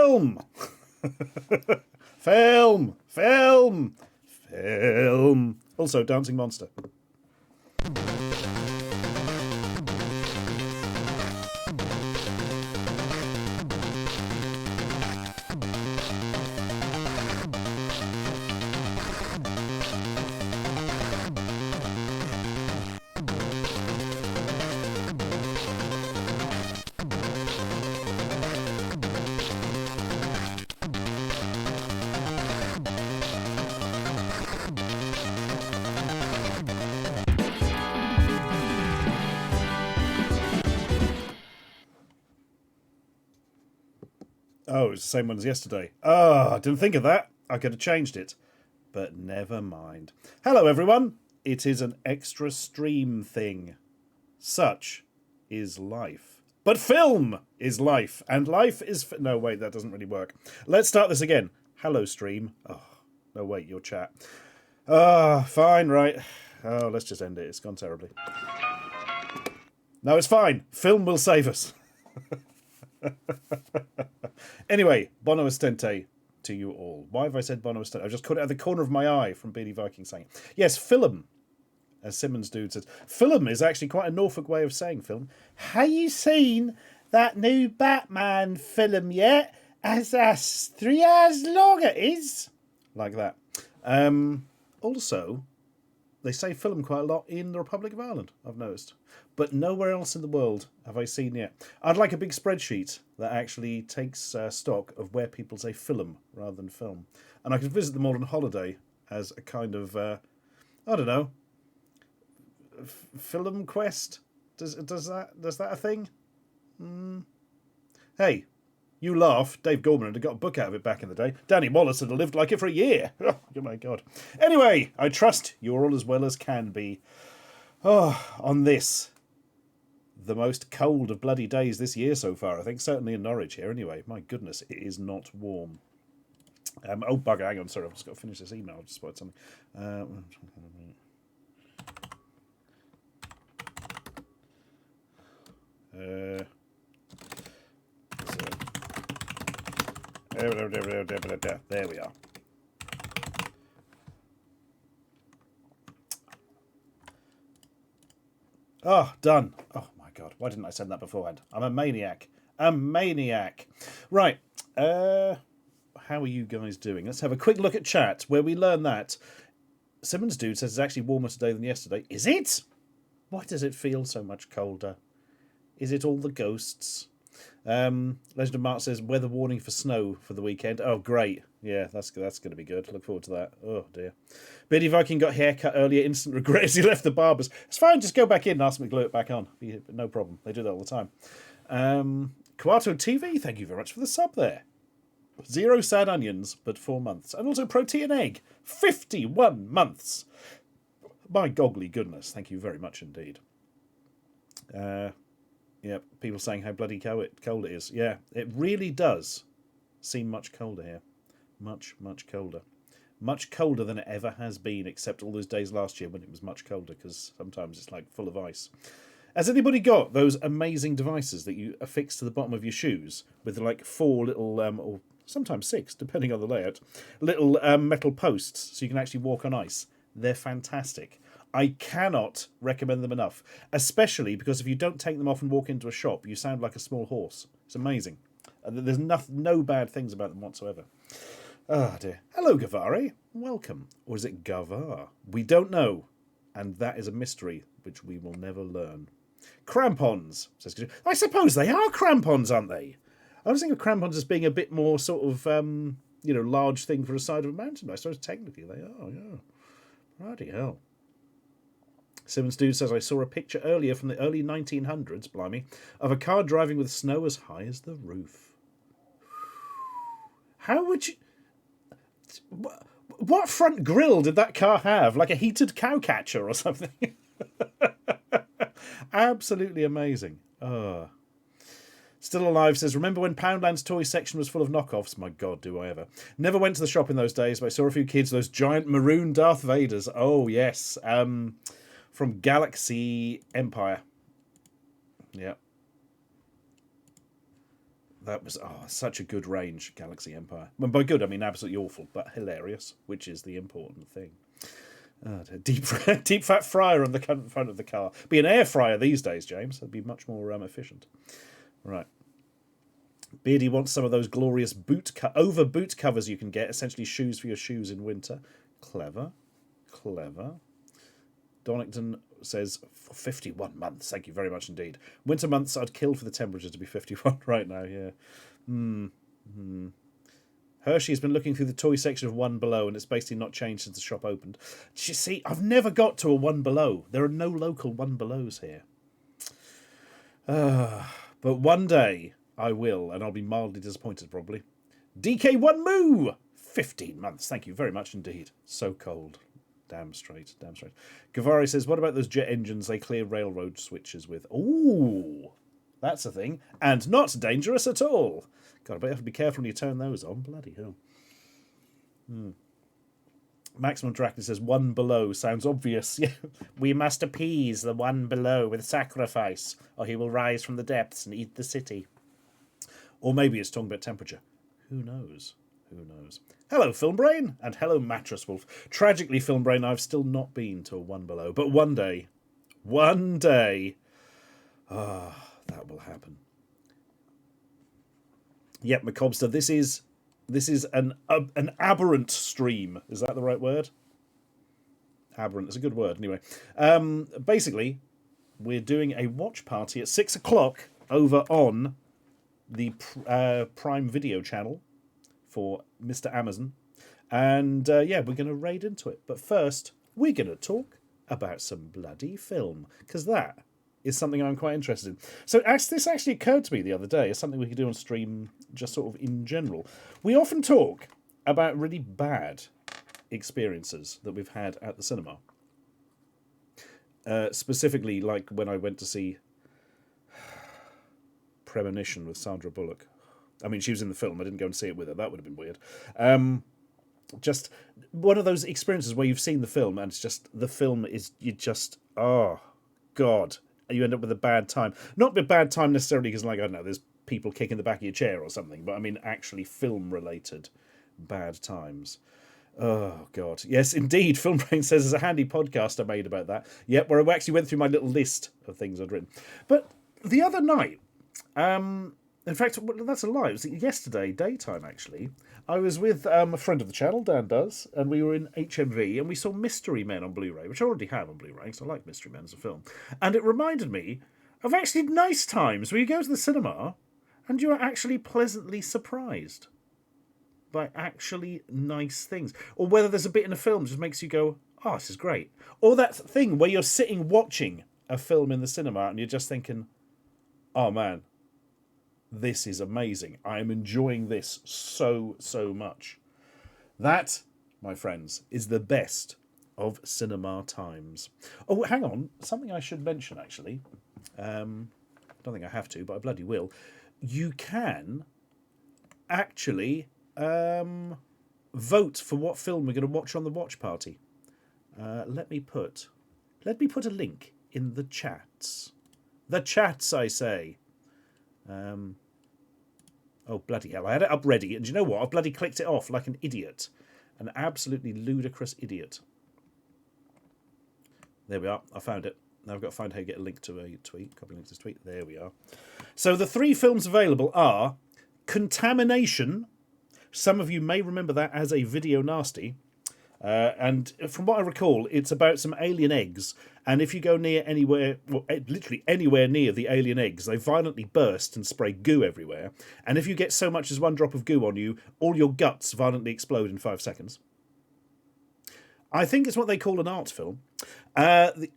Film! Film! Film! Film! Also, Dancing Monster. Oh, it's the same one as yesterday. I didn't think of that. I could have changed it. But never mind. Hello, everyone. It is an extra stream thing. Such is life. But film is life. And life is... No, wait, that doesn't really work. Let's start this again. Hello, stream. Oh, no, wait, your chat. Fine, right. Oh, let's just end it. It's gone terribly. No, it's fine. Film will save us. Anyway, Bono Ostente to you all. Why have I said Bono Ostente? I just caught it at the corner of my eye from Beanie Viking saying it. Yes, film, as Simmons Dude says. Film is actually quite a Norfolk way of saying film. Have you seen that new Batman film yet? As that's 3 hours long it is. Like that. Also, they say film quite a lot in the Republic of Ireland, I've noticed. But nowhere else in the world have I seen yet. I'd like a big spreadsheet that actually takes stock of where people say film rather than film. And I could visit them all on holiday as a kind of, I don't know, film quest? Does that a thing? Hey, you laugh. Dave Gorman had got a book out of it back in the day. Danny Wallace had lived like it for a year. Oh, my God. Anyway, I trust you're all as well as can be. On this, the most cold of bloody days this year so far, I think. Certainly in Norwich here, anyway. My goodness, it is not warm. Oh, bugger, hang on, sorry, I've just got to finish this email. I've just spotted something. There we are. Oh, done. Oh, my God. Why didn't I send that beforehand? I'm a maniac. A maniac. Right. How are you guys doing? Let's have a quick look at chat where we learn that Simmons Dude says it's actually warmer today than yesterday. Is it? Why does it feel so much colder? Is it all the ghosts? Legend of Mark says weather warning for snow for the weekend. Oh, great. Yeah, that's going to be good. Look forward to that. Oh, dear. Beanie Viking got haircut earlier. Instant regret as he left the barbers. It's fine. Just go back in and ask them to glue it back on. No problem. They do that all the time. Kawato TV, thank you very much for the sub there. 0 sad onions, but 4 months. And also Protein Egg, 51 months. My goggly goodness. Thank you very much indeed. Yeah, people saying how bloody cold it is. Yeah, it really does seem much colder here. Much, much colder. Much colder than it ever has been, except all those days last year when it was much colder, because sometimes it's like full of ice. Has anybody got those amazing devices that you affix to the bottom of your shoes with like 4 little, or sometimes 6, depending on the layout, little metal posts so you can actually walk on ice? They're fantastic. I cannot recommend them enough, especially because if you don't take them off and walk into a shop, you sound like a small horse. It's amazing. There's no bad things about them whatsoever. Oh, dear. Hello, Gavari. Welcome. Or is it Gavar? We don't know. And that is a mystery which we will never learn. Crampons, says Katrina. I suppose they are crampons, aren't they? I was thinking of crampons as being a bit more sort of, large thing for a side of a mountain. I suppose technically they are, yeah. Bloody hell. Simmons Dude says, I saw a picture earlier from the early 1900s, blimey, of a car driving with snow as high as the roof. How would you... What front grille did that car have? Like a heated cow catcher or something? Absolutely amazing. Still Alive says, remember when Poundland's toy section was full of knockoffs? My God, do I ever. Never went to the shop in those days, but I saw a few kids, those giant maroon Darth Vaders. Oh, yes. From Galaxy Empire. Yeah. That was such a good range, Galaxy Empire. And by good, I mean absolutely awful, but hilarious, which is the important thing. Deep fat fryer on the front of the car. Be an air fryer these days, James. That'd be much more efficient. Right. Beardy wants some of those glorious over boot covers you can get, essentially shoes for your shoes in winter. Clever. Donington says, for 51 months. Thank you very much indeed. Winter months, I'd kill for the temperature to be 51 right now, yeah. Hershey has been looking through the toy section of One Below, and it's basically not changed since the shop opened. You see, I've never got to a One Below. There are no local One Belows here. But one day I will, and I'll be mildly disappointed probably. DK1 Moo! 15 months. Thank you very much indeed. So cold. Damn straight. Gavari says, what about those jet engines they clear railroad switches with? Ooh, that's a thing. And not dangerous at all. God, I bet you have to be careful when you turn those on. Bloody hell. Maximum Dracula says, One Below sounds obvious. Yeah. We must appease the One Below with sacrifice, or he will rise from the depths and eat the city. Or maybe it's talking about temperature. Who knows? Hello, Filmbrain, and hello, Mattress Wolf. Tragically, Filmbrain, I've still not been to a One Below, but one day, that will happen. Yep, Macobster, this is an aberrant stream. Is that the right word? Aberrant is a good word, anyway. Basically, we're doing a watch party at 6 o'clock over on the Prime Video channel for Mr. Amazon. And, we're going to raid into it. But first, we're going to talk about some bloody film, because that is something I'm quite interested in. So this actually occurred to me the other day as something we could do on stream just sort of in general. We often talk about really bad experiences that we've had at the cinema. Specifically, like when I went to see Premonition with Sandra Bullock. I mean, she was in the film. I didn't go and see it with her. That would have been weird. Just one of those experiences where you've seen the film and it's just, the film is, oh, God. You end up with a bad time. Not a bad time necessarily because, like, I don't know, there's people kicking the back of your chair or something, but I mean actually film-related bad times. Oh, God. Yes, indeed. Filmbrain says there's a handy podcast I made about that. Yep, where I actually went through my little list of things I'd written. But the other night, in fact, that's a lie. It was yesterday, daytime, actually. I was with a friend of the channel, Dan Does, and we were in HMV, and we saw Mystery Men on Blu-ray, which I already have on Blu-ray, because I like Mystery Men as a film. And it reminded me of actually nice times where you go to the cinema and you are actually pleasantly surprised by actually nice things. Or whether there's a bit in a film that just makes you go, oh, this is great. Or that thing where you're sitting watching a film in the cinema and you're just thinking, oh, man, this is amazing. I am enjoying this so much. That, my friends, is the best of cinema times. Oh, hang on. Something I should mention, actually. I don't think I have to, but I bloody will. You can actually vote for what film we're going to watch on the watch party. Let me put a link in the chats. The chats, I say. Oh, bloody hell. I had it up ready, and do you know what? I bloody clicked it off like an idiot. An absolutely ludicrous idiot. There we are. I found it. Now I've got to find how you get a link to a tweet. Copy link to this tweet. There we are. So the 3 films available are Contamination. Some of you may remember that as a video nasty. And from what I recall, it's about some alien eggs. And if you go near anywhere, well, literally anywhere near the alien eggs, they violently burst and spray goo everywhere. And if you get so much as one drop of goo on you, all your guts violently explode in 5 seconds. I think it's what they call an art film.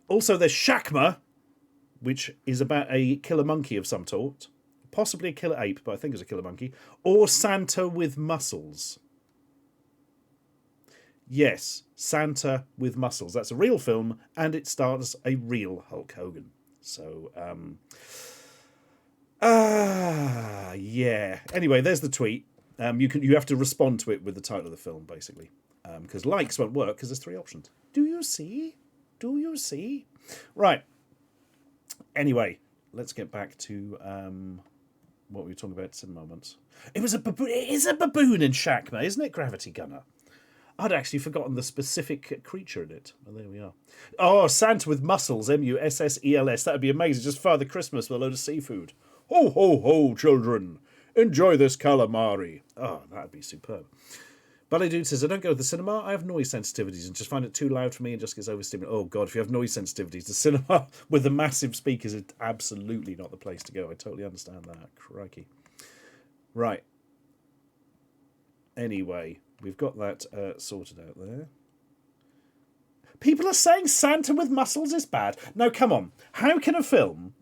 Also, there's Shakma, which is about a killer monkey of some sort. Possibly a killer ape, but I think it's a killer monkey. Or Santa with Muscles. Yes, Santa with Muscles. That's a real film, and it stars a real Hulk Hogan. So, yeah. Anyway, there's the tweet. You have to respond to it with the title of the film, basically. Because likes won't work, because there's 3 options. Do you see? Do you see? Right. Anyway, let's get back to what were we talking about cinema once? It was a baboon. It is a baboon in Shakma, isn't it, Gravity Gunner? I'd actually forgotten the specific creature in it. Well, there we are. Oh, Santa with muscles, Mussels. That would be amazing. Just Father Christmas with a load of seafood. Ho, ho, ho, children. Enjoy this calamari. Oh, that would be superb. Ballet Dude says, I don't go to the cinema. I have noise sensitivities and just find it too loud for me and just gets overstimulated. Oh, God, if you have noise sensitivities, the cinema with the massive speakers is absolutely not the place to go. I totally understand that. Crikey. Right. Anyway, we've got that sorted out there. People are saying Santa with muscles is bad. No, come on. How can a film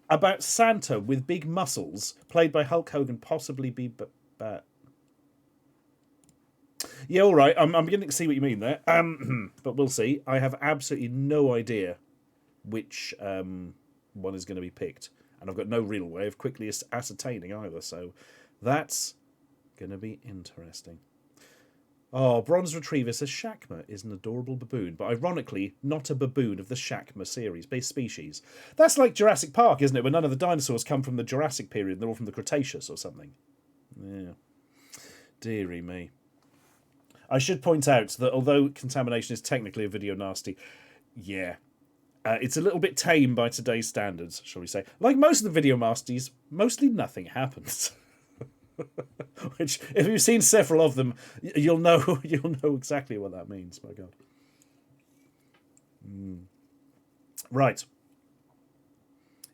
about Santa with big muscles, played by Hulk Hogan, possibly be bad? Yeah, all right. I'm beginning to see what you mean there. But we'll see. I have absolutely no idea which one is going to be picked. And I've got no real way of quickly ascertaining either. So that's going to be interesting. Oh, Bronze Retriever says Shakma is an adorable baboon, but ironically, not a baboon of the Shakma series, base species. That's like Jurassic Park, isn't it? Where none of the dinosaurs come from the Jurassic period, they're all from the Cretaceous or something. Yeah. Dearie me. I should point out that although Contamination is technically a video nasty, yeah, it's a little bit tame by today's standards, shall we say. Like most of the video nasties, mostly nothing happens. Which, if you've seen several of them, you'll know exactly what that means. My God. Right.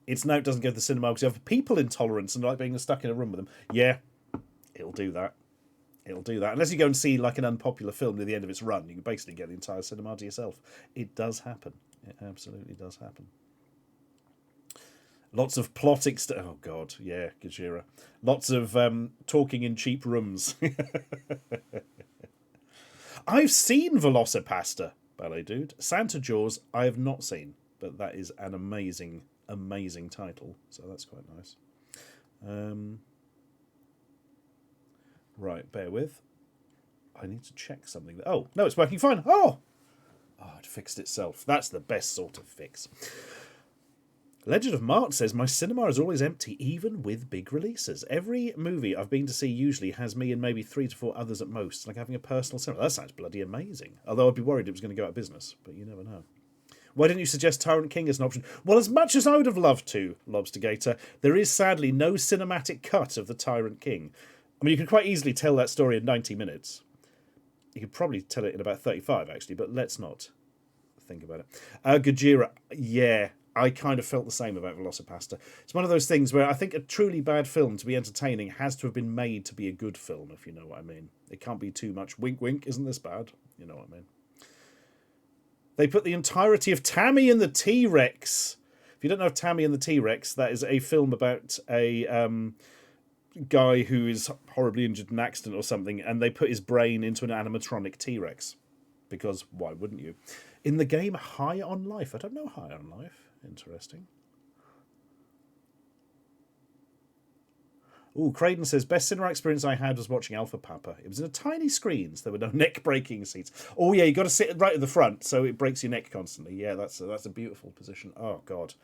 It's now it doesn't go to the cinema because you have people intolerance and like being stuck in a room with them. Yeah, it'll do that. It'll do that. Unless you go and see like an unpopular film near the end of its run, you can basically get the entire cinema to yourself. It does happen. It absolutely does happen. Lots of plot oh God, yeah, Gajira. Lots of talking in cheap rooms. I've seen Velocipasta, Ballet Dude. Santa Jaws, I have not seen, but that is an amazing, amazing title. So that's quite nice. Right, bear with. I need to check something. Oh, no, it's working fine. Oh, it fixed itself. That's the best sort of fix. Legend of Mart says, my cinema is always empty, even with big releases. Every movie I've been to see usually has me and maybe 3 to 4 others at most, like having a personal cinema. That sounds bloody amazing. Although I'd be worried it was going to go out of business, but you never know. Why didn't you suggest Tyrant King as an option? Well, as much as I would have loved to, Lobster Gator, there is sadly no cinematic cut of the Tyrant King. I mean, you could quite easily tell that story in 90 minutes. You could probably tell it in about 35, actually, but let's not think about it. Gajira, yeah, I kind of felt the same about Velocipasta. It's one of those things where I think a truly bad film to be entertaining has to have been made to be a good film, if you know what I mean. It can't be too much wink wink, isn't this bad? You know what I mean. They put the entirety of Tammy and the T-Rex. If you don't know Tammy and the T-Rex, that is a film about a guy who is horribly injured in an accident or something, and they put his brain into an animatronic T-Rex. Because why wouldn't you? In the game High on Life. I don't know High on Life. Interesting. Ooh, Craden says, best cinema experience I had was watching Alpha Papa. It was in a tiny screen, so there were no neck-breaking seats. Oh, yeah, you got to sit right at the front, so it breaks your neck constantly. Yeah, that's a beautiful position. Oh, God.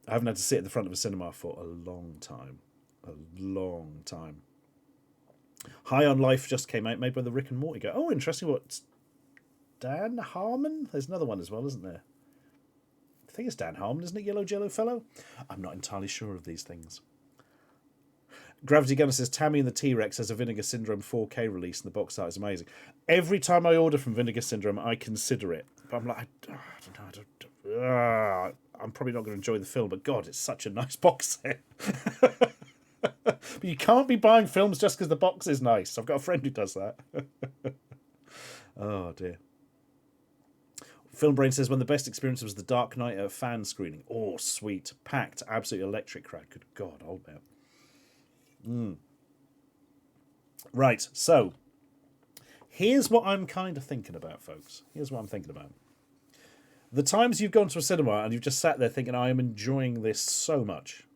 I haven't had to sit at the front of a cinema for a long time. A long time. High on Life just came out, made by the Rick and Morty guy. Oh, interesting. What? Dan Harmon? There's another one as well, isn't there? I think it's Dan Harmon, isn't it, Yellow Jello Fellow? I'm not entirely sure of these things. Gravity Gunner says, Tammy and the T-Rex has a Vinegar Syndrome 4K release, and the box art is amazing. Every time I order from Vinegar Syndrome, I consider it. But I'm like, I don't know. I'm probably not going to enjoy the film, but God, it's such a nice box set. But you can't be buying films just because the box is nice. I've got a friend who does that. Oh, dear. Film Brain says, one of the best experiences was the Dark Knight at a fan screening. Oh, sweet. Packed, absolutely electric crowd. Good God, old man. Right, so here's what I'm kind of thinking about, folks. Here's what I'm thinking about. The times you've gone to a cinema and you've just sat there thinking, I am enjoying this so much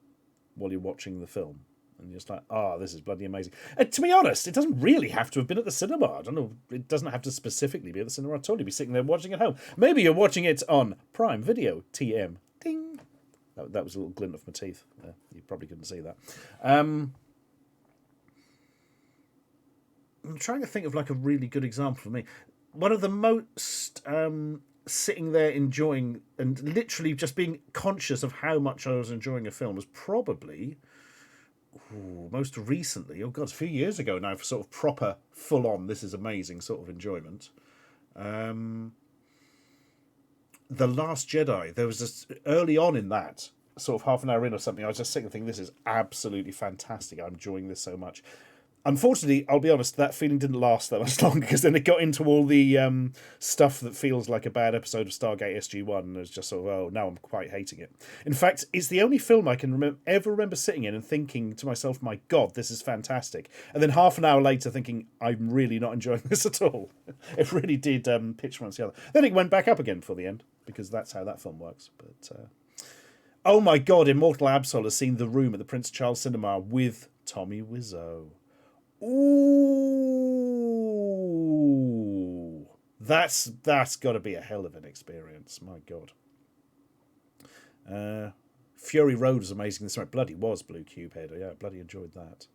while you're watching the film. And you're just like, this is bloody amazing. And to be honest, it doesn't really have to have been at the cinema. I don't know. It doesn't have to specifically be at the cinema. I'd totally be sitting there watching at home. Maybe you're watching it on Prime Video. TM. Ding. That was a little glint of my teeth. You probably couldn't see that. I'm trying to think of like a really good example for me. One of the most sitting there enjoying and literally just being conscious of how much I was enjoying a film was probably most recently. Oh god, it's a few years ago now for sort of proper full on. This is amazing sort of enjoyment. The Last Jedi. There was just early on in that, sort of half an hour in or something, I was just sitting and thinking, this is absolutely fantastic. I'm enjoying this so much. Unfortunately, I'll be honest, that feeling didn't last that much longer because then it got into all the stuff that feels like a bad episode of Stargate SG-1 and it's just sort of, oh, now I'm quite hating it. In fact, it's the only film I can ever remember sitting in and thinking to myself, my God, this is fantastic. And then half an hour later thinking, I'm really not enjoying this at all. It really did pitch once the other. Then it went back up again for the end because that's how that film works. But oh my God, Immortal Absol has seen The Room at the Prince Charles Cinema with Tommy Wiseau. Ooh, that's got to be a hell of an experience. My God. Fury Road was amazing. This right, bloody was Blue Cube Head. Yeah, bloody enjoyed that.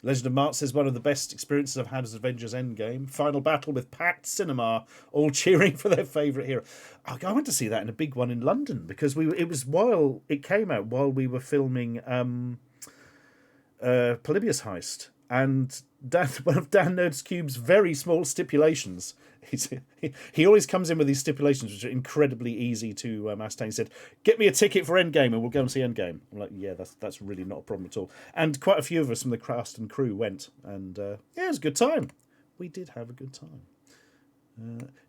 Legend of Mark says one of the best experiences I've had is Avengers Endgame. Final battle with packed cinema, all cheering for their favourite hero. I went to see that in a big one in London because it was while it came out while we were filming. Polybius Heist, and one of Dan Nerd's very small stipulations. He always comes in with these stipulations which are incredibly easy to ascertain. He said, "Get me a ticket for Endgame, and we'll go and see Endgame." I'm like, "Yeah, that's really not a problem at all." And quite a few of us from the cast and crew went, and yeah, it was a good time. We did have a good time.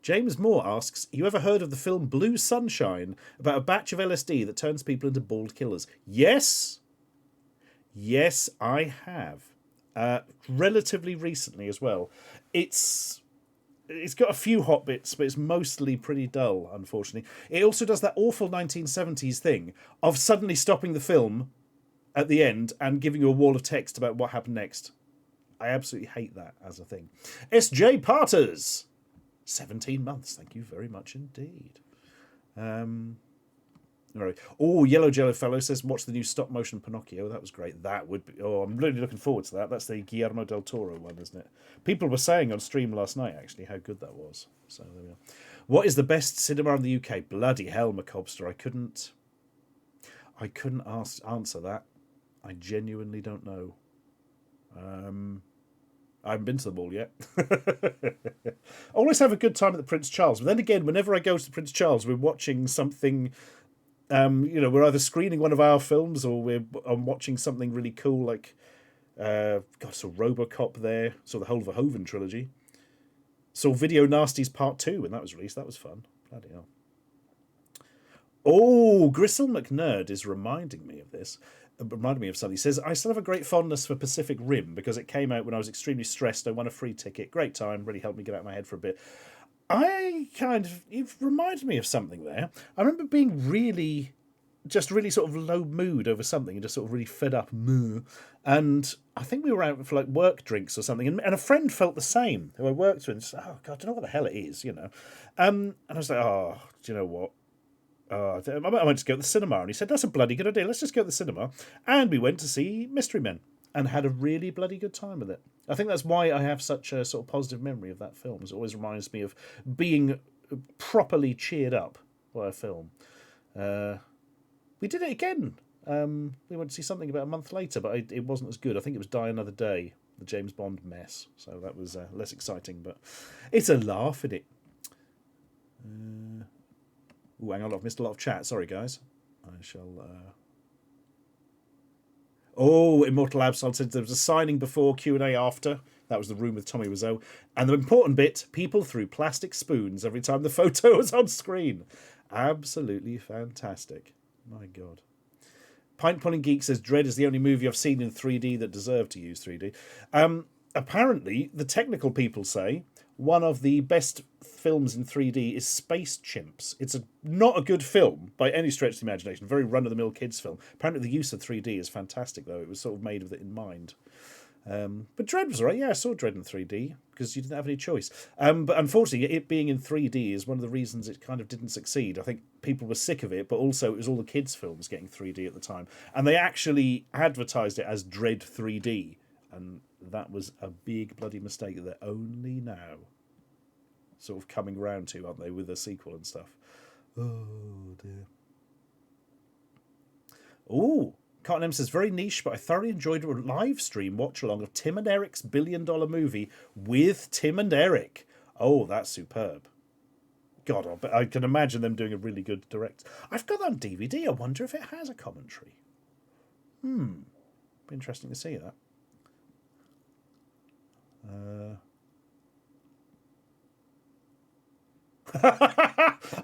James Moore asks, you ever heard of the film Blue Sunshine about a batch of LSD that turns people into bald killers? Yes, I have. Relatively recently as well. It's got a few hot bits, but it's mostly pretty dull, unfortunately. It also does that awful 1970s thing of suddenly stopping the film at the end and giving you a wall of text about what happened next. I absolutely hate that as a thing. S.J. Parters, 17 months. Thank you very much indeed. Right. Oh, Yellow Jello Fellow says, watch the new stop motion Pinocchio. That was great. That would be. Oh, I'm really looking forward to that. That's the Guillermo del Toro one, isn't it? People were saying on stream last night, actually, how good that was. So there we are. What is the best cinema in the UK? Bloody hell, Macobster. I couldn't answer that. I genuinely don't know. I haven't been to them all yet. I always have a good time at the Prince Charles. But then again, whenever I go to the Prince Charles, we're watching something. We're either screening one of our films or I'm watching something really cool like, saw RoboCop there, saw the whole of the Verhoeven trilogy, saw Video Nasties Part 2 when that was released. That was fun. Bloody hell. Oh, Gristle McNerd is reminding me of this. Reminded me of something. He says, I still have a great fondness for Pacific Rim because it came out when I was extremely stressed. I won a free ticket. Great time. Really helped me get out of my head for a bit. It reminded me of something there. I remember being really sort of low mood over something and just sort of really fed up. And I think we were out for like work drinks or something. And a friend felt the same who I worked with. And just, oh, God, I don't know what the hell it is, you know. And I was like, oh, do you know what? I went to go to the cinema. And he said, that's a bloody good idea. Let's just go to the cinema. And we went to see Mystery Men and had a really bloody good time with it. I think that's why I have such a sort of positive memory of that film. It always reminds me of being properly cheered up by a film. We did it again. We went to see something about a month later, but it wasn't as good. I think it was Die Another Day, the James Bond mess. So that was less exciting, but it's a laugh, isn't it? Hang on, I've missed a lot of chat. Sorry, guys. I shall... Oh, Immortal Absol said there was a signing before, Q&A after. That was the room with Tommy Wiseau. And the important bit, people threw plastic spoons every time the photo was on screen. Absolutely fantastic. My God. Pint Pulling Geek says, Dread is the only movie I've seen in 3D that deserved to use 3D. Apparently, the technical people say one of the best films in 3D is Space Chimps. It's not a good film by any stretch of the imagination. Very run-of-the-mill kids film. Apparently, the use of 3D is fantastic, though. It was sort of made with it in mind. But Dread was all right. Yeah, I saw Dread in 3D because you didn't have any choice. But unfortunately, it being in 3D is one of the reasons it kind of didn't succeed. I think people were sick of it, but also it was all the kids' films getting 3D at the time. And they actually advertised it as Dread 3D. And that was a big bloody mistake that they're only now sort of coming round to, aren't they, with the sequel and stuff. Oh, dear. Oh, Cotton M says, very niche, but I thoroughly enjoyed a live stream watch-along of Tim and Eric's $1 billion movie with Tim and Eric. Oh, that's superb. God, I can imagine them doing a really good direct. I've got that on DVD. I wonder if it has a commentary. Be interesting to see that.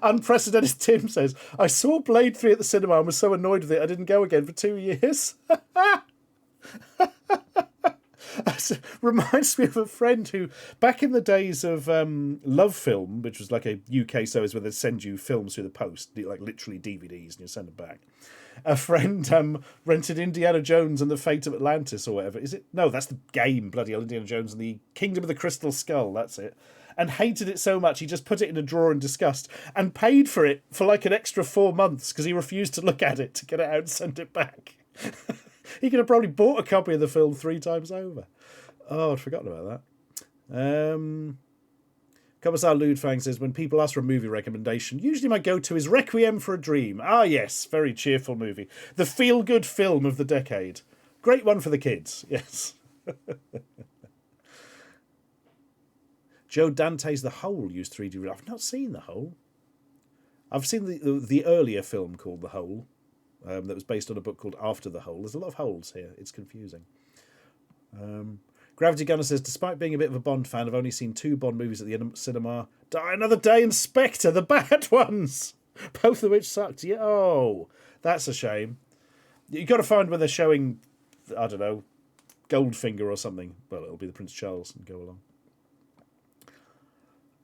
Unprecedented Tim says, I saw Blade 3 at the cinema and was so annoyed with it I didn't go again for 2 years. Reminds me of a friend who, back in the days of Love Film, which was like a UK service where they'd send you films through the post, like literally DVDs, and you send them back. A friend rented Indiana Jones and the Fate of Atlantis or whatever. Is it? No, that's the game, bloody hell, Indiana Jones and the Kingdom of the Crystal Skull, that's it. And hated it so much he just put it in a drawer in disgust and paid for it for like an extra 4 months because he refused to look at it to get it out and send it back. He could have probably bought a copy of the film 3 times over. Oh, I'd forgotten about that. Commissar Ludfang says, when people ask for a movie recommendation, usually my go-to is Requiem for a Dream. Ah, yes, very cheerful movie. The feel-good film of the decade. Great one for the kids, yes. Joe Dante's The Hole used 3D. I've not seen The Hole. I've seen the earlier film called The Hole that was based on a book called After the Hole. There's a lot of holes here. It's confusing. Gravity Gunner says, despite being a bit of a Bond fan, I've only seen 2 Bond movies at the cinema. Die Another Day and Spectre, the bad ones. Both of which sucked. Yeah, oh, that's a shame. You've got to find when they're showing, I don't know, Goldfinger or something. Well, it'll be the Prince Charles and go along.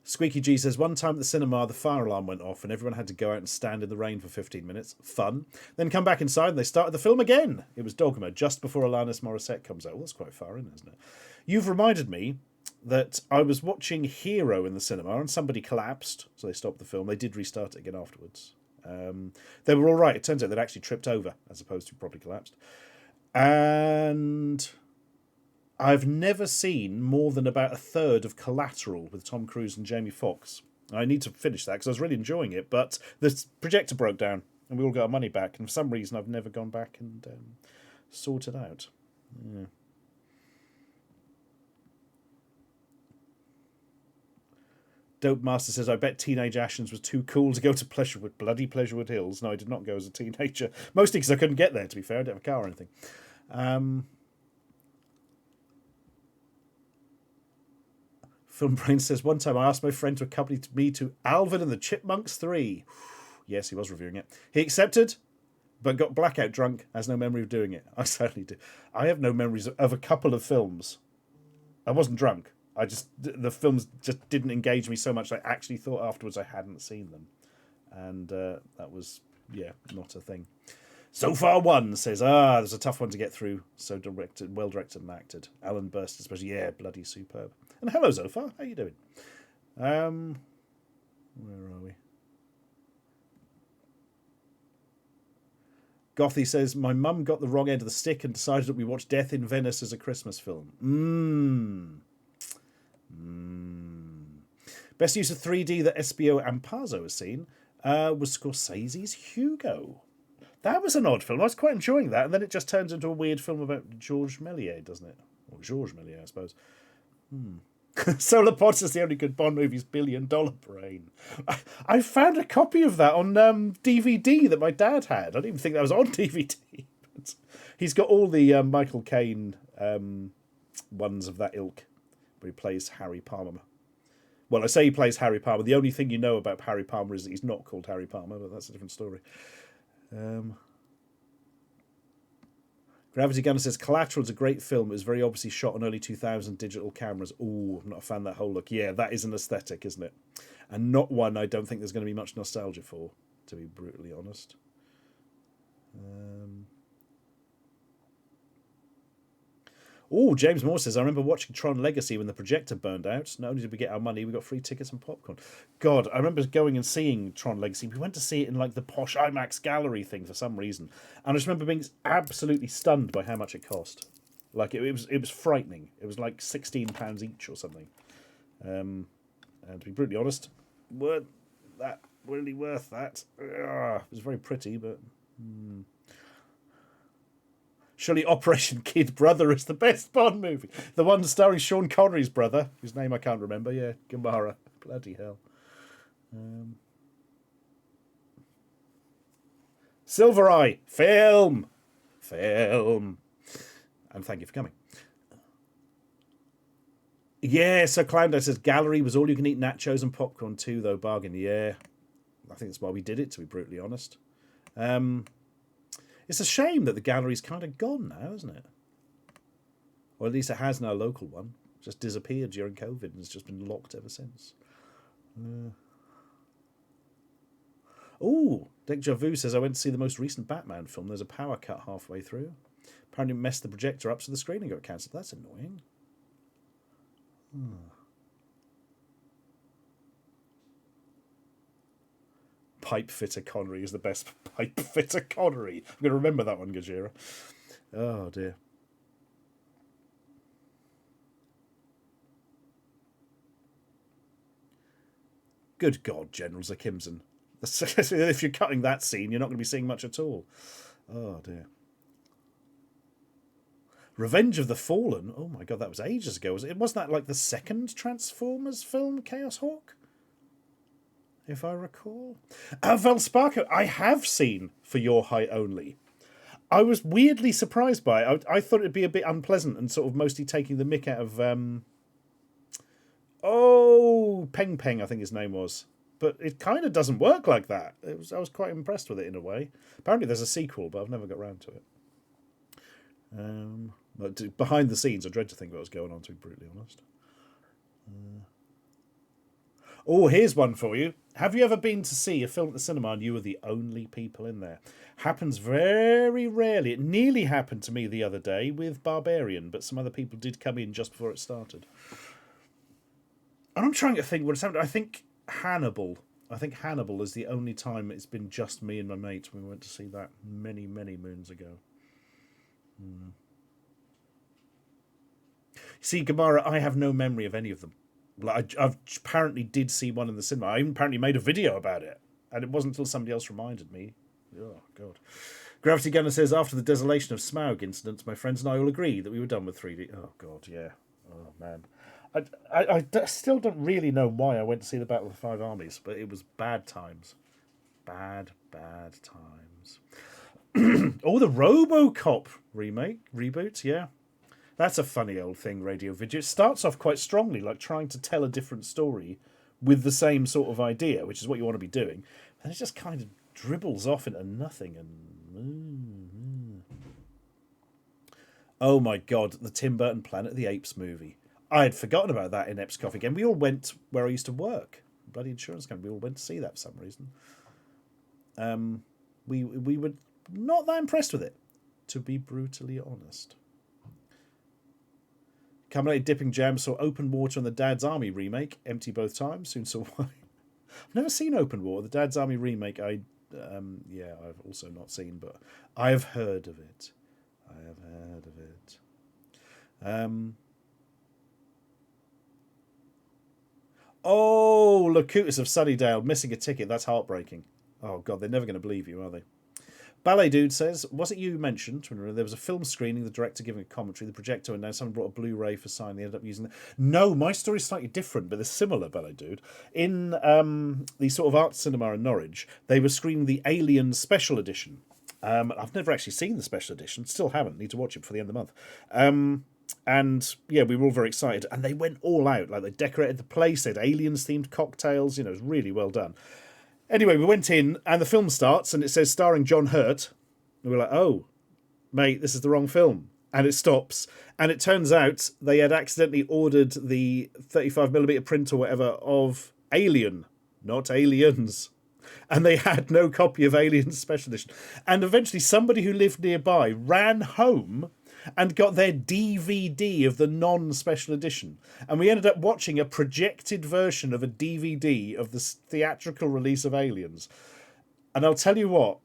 Squeaky G says, one time at the cinema, the fire alarm went off and everyone had to go out and stand in the rain for 15 minutes. Fun. Then come back inside and they started the film again. It was Dogma, just before Alanis Morissette comes out. Well, that's quite far in, isn't it? You've reminded me that I was watching Hero in the cinema and somebody collapsed, so they stopped the film. They did restart it again afterwards. They were all right. It turns out they'd actually tripped over as opposed to probably collapsed. And I've never seen more than about a third of Collateral with Tom Cruise and Jamie Foxx. I need to finish that because I was really enjoying it, but the projector broke down and we all got our money back. And for some reason, I've never gone back and sorted out. Yeah. Dope Master says, I bet Teenage Ashens was too cool to go to Pleasurewood, bloody Pleasurewood Hills. No, I did not go as a teenager. Mostly because I couldn't get there, to be fair. I didn't have a car or anything. Film Brain says, one time I asked my friend to accompany me to Alvin and the Chipmunks 3. Yes, he was reviewing it. He accepted, but got blackout drunk, has no memory of doing it. I certainly do. I have no memories of a couple of films. I wasn't drunk. The films just didn't engage me so much. I actually thought afterwards I hadn't seen them. And that was, not a thing. So Far One says, there's a tough one to get through. So well directed and acted. Alan Burst especially, bloody superb. And hello, Zophar. How you doing? Where are we? Gothy says, my mum got the wrong end of the stick and decided that we watched Death in Venice as a Christmas film. Best use of 3D that SBO Ampazzo has seen was Scorsese's Hugo. That was an odd film. I was quite enjoying that. And then it just turns into a weird film about Georges Méliès, doesn't it? Or Georges Méliès, I suppose. Solar Pod says the only good Bond movie is $1 Billion Brain. I found a copy of that on DVD that my dad had. I didn't even think that was on DVD. But he's got all the Michael Caine ones of that ilk, where he plays Harry Palmer. Well, I say he plays Harry Palmer. The only thing you know about Harry Palmer is that he's not called Harry Palmer, but that's a different story. Gravity Gunner says, Collateral is a great film. It was very obviously shot on early 2000 digital cameras. Ooh, I'm not a fan of that whole look. Yeah, that is an aesthetic, isn't it? And not one I don't think there's going to be much nostalgia for, to be brutally honest. James Moore says, I remember watching Tron Legacy when the projector burned out. Not only did we get our money, we got free tickets and popcorn. God, I remember going and seeing Tron Legacy. We went to see it in like the posh IMAX gallery thing for some reason. And I just remember being absolutely stunned by how much it cost. Like it was frightening. It was like £16 each or something. And to be brutally honest, weren't that really worth that? Ugh, it was very pretty, but surely Operation Kid Brother is the best Bond movie. The one starring Sean Connery's brother, whose name I can't remember. Yeah, Gamara. Bloody hell. Silver Eye. Film. And thank you for coming. Yeah, so Cloundo says gallery was all you can eat nachos and popcorn too, though. Bargain. Yeah. I think that's why we did it, to be brutally honest. It's a shame that the gallery's kind of gone now, isn't it? Or at least it has no local one. Just disappeared during COVID and has just been locked ever since. Oh, Deja Vu says, I went to see the most recent Batman film. There's a power cut halfway through. Apparently messed the projector up so the screening got cancelled. That's annoying. Pipe fitter Connery is the best pipe fitter Connery. I'm going to remember that one, Gajira. Oh, dear. Good God, General Zakimson. If you're cutting that scene, you're not going to be seeing much at all. Oh, dear. Revenge of the Fallen. Oh, my God, that was ages ago. Wasn't that like the second Transformers film, Chaos Hawk? If I recall. Velsparko, I have seen For Your Height Only. I was weirdly surprised by it. I thought it'd be a bit unpleasant and sort of mostly taking the mick out of... Peng Peng, I think his name was. But it kind of doesn't work like that. I was quite impressed with it in a way. Apparently there's a sequel, but I've never got around to it. But behind the scenes, I dread to think what was going on, to be brutally honest. Here's one for you. Have you ever been to see a film at the cinema and you were the only people in there? Happens very rarely. It nearly happened to me the other day with Barbarian, but some other people did come in just before it started. And I'm trying to think what has happened. I think Hannibal is the only time it's been just me and my mate when we went to see that many, many moons ago. See, Gamara, I have no memory of any of them. Like, I've apparently did see one in the cinema. I even apparently made a video about it. And it wasn't until somebody else reminded me. Oh, God. Gravity Gunner says, after the desolation of Smaug incidents, my friends and I all agreed that we were done with 3D. Oh, God, yeah. Oh, man. I still don't really know why I went to see the Battle of the Five Armies, but it was bad times. Bad times. The RoboCop reboot, yeah. That's a funny old thing, Radio Video. It starts off quite strongly, like trying to tell a different story with the same sort of idea, which is what you want to be doing. And it just kind of dribbles off into nothing. And oh my God, the Tim Burton Planet of the Apes movie. I had forgotten about that in Epps Coffee again. We all went where I used to work. Bloody insurance company. We all went to see that for some reason. We were not that impressed with it, to be brutally honest. Carbonated Dipping Jam saw Open Water and the Dad's Army remake. Empty both times. Soon saw why. I've never seen Open Water. The Dad's Army remake, I've also not seen, but I have heard of it. Locutus of Sunnydale missing a ticket. That's heartbreaking. Oh, God, they're never going to believe you, are they? Ballet Dude says, was it you who mentioned when there was a film screening, the director giving a commentary, the projector, and now someone brought a Blu-ray for sign, they ended up using it? No, my story's slightly different, but they're similar, Ballet Dude. In the sort of art cinema in Norwich, they were screening the Alien Special Edition. I've never actually seen the Special Edition, still haven't, need to watch it before the end of the month. And yeah, we were all very excited, and they went all out. Like, they decorated the place, they had aliens-themed cocktails, it was really well done. Anyway, we went in, and the film starts, and it says starring John Hurt. And we're like, oh, mate, this is the wrong film. And it stops. And it turns out they had accidentally ordered the 35mm print or whatever of Alien, not Aliens. And they had no copy of Alien Special Edition. And eventually somebody who lived nearby ran home and got their DVD of the non-special edition. And we ended up watching a projected version of a DVD of the theatrical release of Aliens. And I'll tell you what,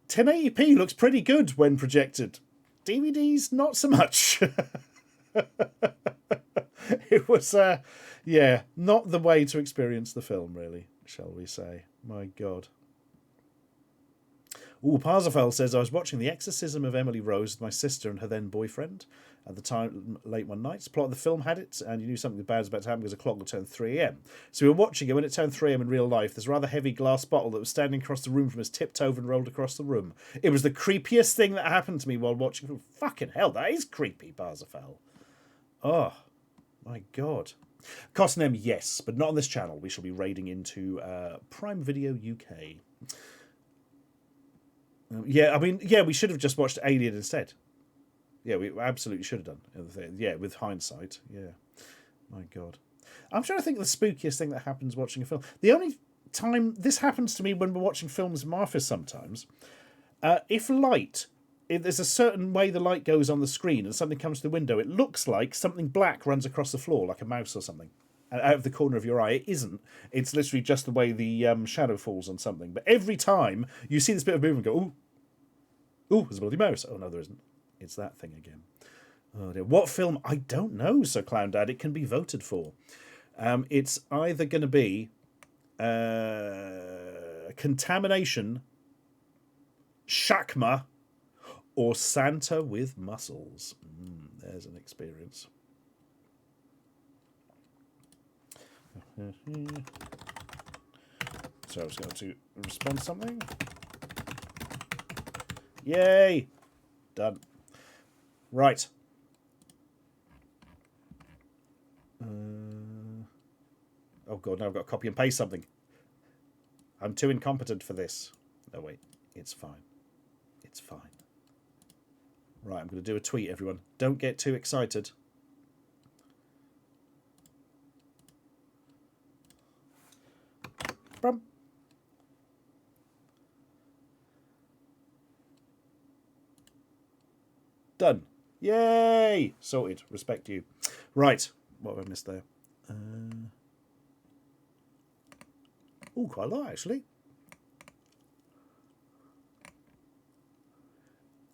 1080p looks pretty good when projected. DVDs, not so much. It was, yeah, not the way to experience the film, really, shall we say. My God. Ooh, Parzafel says, I was watching The Exorcism of Emily Rose with my sister and her then boyfriend at the time late one night. The plot of the film had it, and you knew something bad was about to happen because the clock would turn 3 a.m. So we were watching it. When it turned 3 a.m. in real life, this rather heavy glass bottle that was standing across the room from us tipped over and rolled across the room. It was the creepiest thing that happened to me while watching. Fucking hell, that is creepy, Parzafel. Oh, my God. Cosnem, yes, but not on this channel. We shall be raiding into Prime Video UK. Yeah, I mean, yeah, we should have just watched Alien instead. Yeah, we absolutely should have done. Yeah, with hindsight. Yeah. My God. I'm trying to think of the spookiest thing that happens watching a film. The only time this happens to me when we're watching films in my office sometimes, if there's a certain way the light goes on the screen and something comes to the window, it looks like something black runs across the floor, like a mouse or something. Out of the corner of your eye. It isn't. It's literally just the way the shadow falls on something. But every time you see this bit of movement, go, ooh, there's a bloody mouse. Oh, no, there isn't. It's that thing again. Oh, dear. What film? I don't know, Sir Clown Dad. It can be voted for. It's either going to be Contamination, Shakma, or Santa with Muscles. There's an experience. So I was going to respond to something. Yay! Done. Right. Oh God, now I've got to copy and paste something. I'm too incompetent for this. No, wait. It's fine. It's fine. Right, I'm going to do a tweet, everyone. Don't get too excited. Brum. Done. Yay! Sorted. Respect you. Right. What have I missed there? Oh, quite a lot, actually.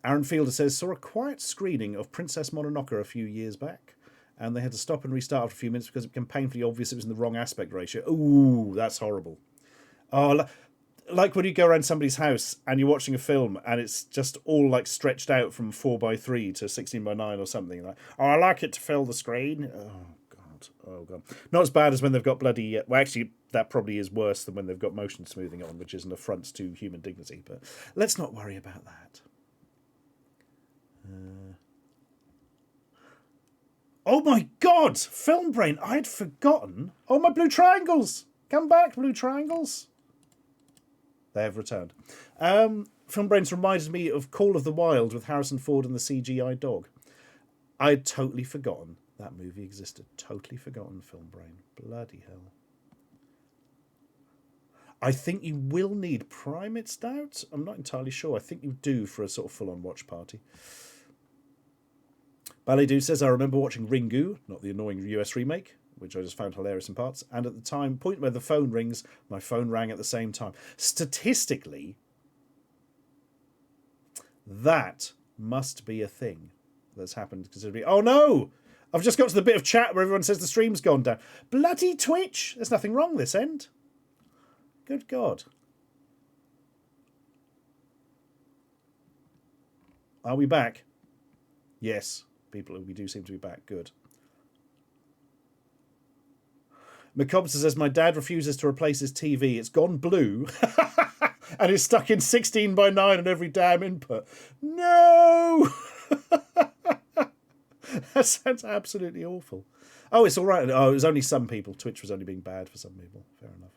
Aaron Fielder says, saw a quiet screening of Princess Mononoke a few years back, and they had to stop and restart after a few minutes because it became painfully obvious it was in the wrong aspect ratio. Ooh, that's horrible. Oh, like when you go around somebody's house and you're watching a film and it's just all like stretched out from 4:3 to 16:9 or something. Like, oh, I like it to fill the screen. Oh God. Not as bad as when they've got bloody... well, actually, that probably is worse than when they've got motion smoothing on, which is an affront to human dignity. But let's not worry about that. Oh my God! Film Brain, I'd forgotten. Oh, my blue triangles! Come back, blue triangles. They have returned. Film Brains reminded me of Call of the Wild with Harrison Ford and the CGI dog. I'd totally forgotten that movie existed. Totally forgotten, Film Brain. Bloody hell. I think you will need Prime, it's doubt. I'm not entirely sure. I think you do for a sort of full-on watch party. Ballet Dude says, I remember watching Ringu, not the annoying US remake, which I just found hilarious in parts. And at the time, point where the phone rings, my phone rang at the same time. Statistically, that must be a thing that's happened considerably. Oh no! I've just got to the bit of chat where everyone says the stream's gone down. Bloody Twitch! There's nothing wrong this end. Good God. Are we back? Yes. People, we do seem to be back. Good. McCobster says, my dad refuses to replace his TV. It's gone blue and is stuck in 16:9 on every damn input. No! That sounds absolutely awful. Oh, it's all right. Oh, it was only some people. Twitch was only being bad for some people. Fair enough.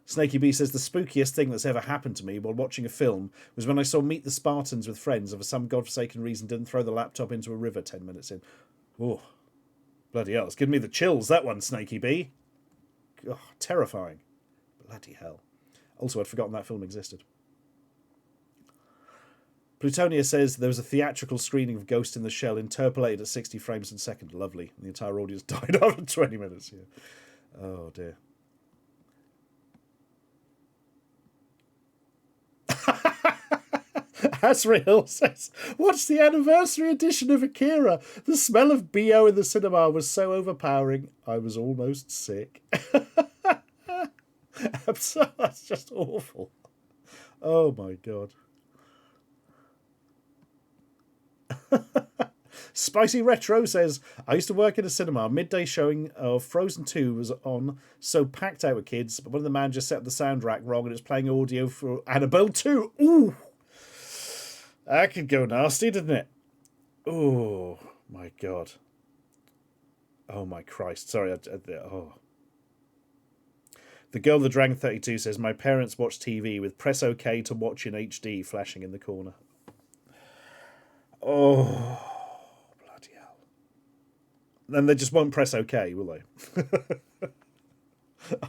Snaky B says, the spookiest thing that's ever happened to me while watching a film was when I saw Meet the Spartans with friends and for some godforsaken reason didn't throw the laptop into a river 10 minutes in. Oh, bloody hell. It's giving me the chills, that one, Snaky B. Oh, terrifying. Bloody hell. Also, I'd forgotten that film existed. Plutonia says there was a theatrical screening of Ghost in the Shell interpolated at 60 frames per second. Lovely. And the entire audience died after 20 minutes. Yeah. Oh, dear. Asriel says, "Watch the anniversary edition of Akira. The smell of BO in the cinema was so overpowering, I was almost sick." That's just awful. Oh my god. Spicy Retro says, "I used to work in a cinema. Midday showing of Frozen 2 was on, so packed out with kids, but one of the man just set up the sound rack wrong and it was playing audio for Annabelle 2. Ooh! That could go nasty, didn't it? Oh, my God. Oh, my Christ. Sorry. Oh. The Girl with the Dragon 32 says, "My parents watch TV with press OK to watch in HD flashing in the corner." Oh. Then they just won't press OK, will they?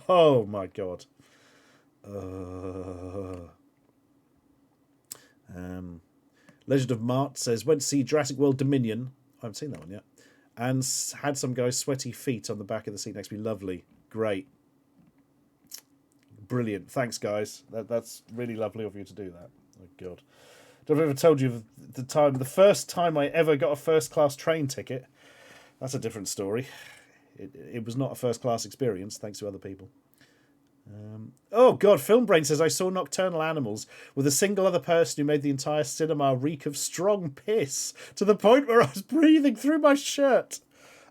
Oh my god. Legend of Mart says, "Went to see Jurassic World Dominion." I haven't seen that one yet. And had some guy's sweaty feet on the back of the seat next to me. Lovely. Great. Brilliant. Thanks, guys. That's really lovely of you to do that. Oh god. Don't know if I've ever told you the first time I ever got a first class train ticket. That's a different story. It was not a first class experience, thanks to other people. Oh god, Film Brain says, "I saw Nocturnal Animals with a single other person who made the entire cinema reek of strong piss to the point where I was breathing through my shirt."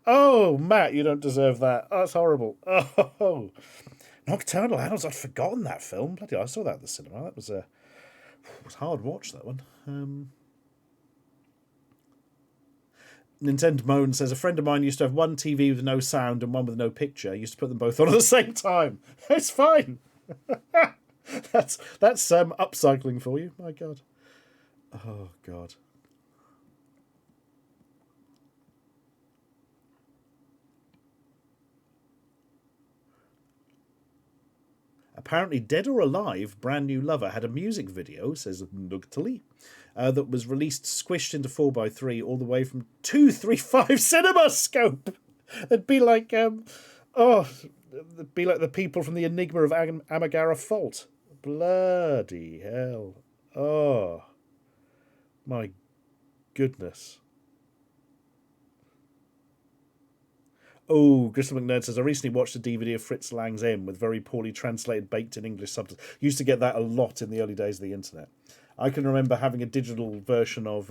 Oh, Matt, you don't deserve that. Oh, that's horrible. Oh, Nocturnal Animals. I'd forgotten that film. Bloody hell, I saw that at the cinema. That was a hard watch, that one. Nintendo Moan says, "A friend of mine used to have one TV with no sound and one with no picture. He used to put them both on at the same time." It's fine. That's upcycling for you. My God. Oh God. Apparently, Dead or Alive, Brand New Lover had a music video, says Nugtally, that was released squished into 4x3 all the way from 235 CinemaScope. It'd be like, it'd be like the people from the Enigma of Amagara Fault. Bloody hell. Oh, my goodness. Oh, Crystal McNerd says, "I recently watched a DVD of Fritz Lang's M with very poorly translated baked in English subtitles." Used to get that a lot in the early days of the internet. I can remember having a digital version of